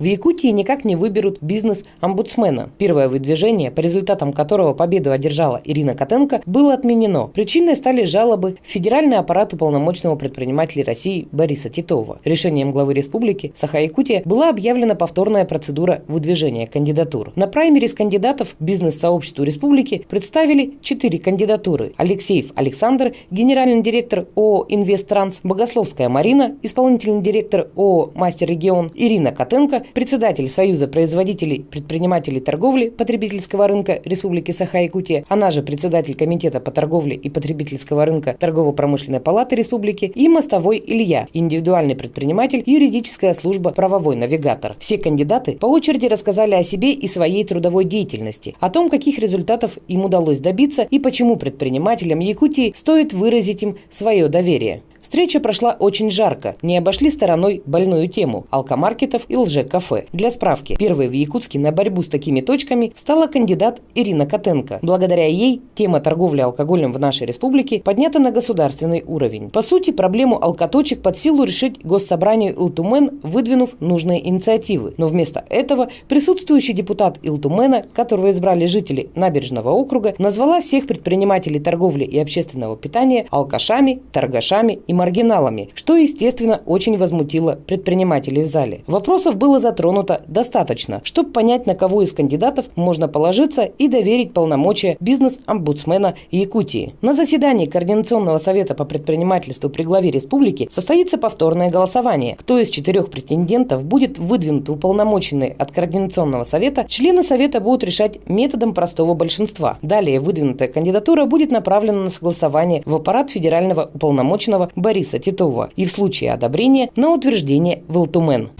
Якутии никак не выберут бизнес-омбудсмена. Первое выдвижение, по результатам которого победу одержала Ирина Котенко, было отменено. Причиной стали жалобы в федеральный аппарат уполномоченного предпринимателя России Бориса Титова. Решением главы республики Саха-Якутия была объявлена повторная процедура выдвижения кандидатур. На праймерис кандидатов бизнес-сообществу республики представили 4 кандидатуры. Алексеев Александр, генеральный директор ООО «Инвесттранс», Богословская Марина, исполнительный директор ООО «Мастер Регион», Ирина Котенко, председатель Союза производителей, предпринимателей торговли потребительского рынка Республики Саха-Якутия, она же председатель Комитета по торговле и потребительского рынка Торгово-промышленной палаты республики, и Мостовой Илья, индивидуальный предприниматель, юридическая служба «Правовой навигатор». Все кандидаты по очереди рассказали о себе и своей трудовой деятельности, о том, каких результатов им удалось добиться и почему предпринимателям Якутии стоит выразить им свое доверие. Встреча прошла очень жарко. Не обошли стороной больную тему – алкомаркетов и лже-кафе. Для справки, первой в Якутске на борьбу с такими точками стала кандидат Ирина Котенко. Благодаря ей тема торговли алкоголем в нашей республике поднята на государственный уровень. По сути, проблему алкоточек под силу решить Госсобранию Илтумен, выдвинув нужные инициативы. Но вместо этого присутствующий депутат Илтумена, которого избрали жители Набережного округа, назвала всех предпринимателей торговли и общественного питания алкашами, торгашами и маргиналами, что, естественно, очень возмутило предпринимателей в зале. Вопросов было затронуто достаточно, чтобы понять, на кого из кандидатов можно положиться и доверить полномочия бизнес-омбудсмена Якутии. На заседании Координационного совета по предпринимательству при главе республики состоится повторное голосование. Кто из 4 претендентов будет выдвинут в уполномоченные от Координационного совета, члены совета будут решать методом простого большинства. Далее выдвинутая кандидатура будет направлена на согласование в аппарат федерального уполномоченного Бориса Титова и в случае одобрения на утверждение в Илтумен.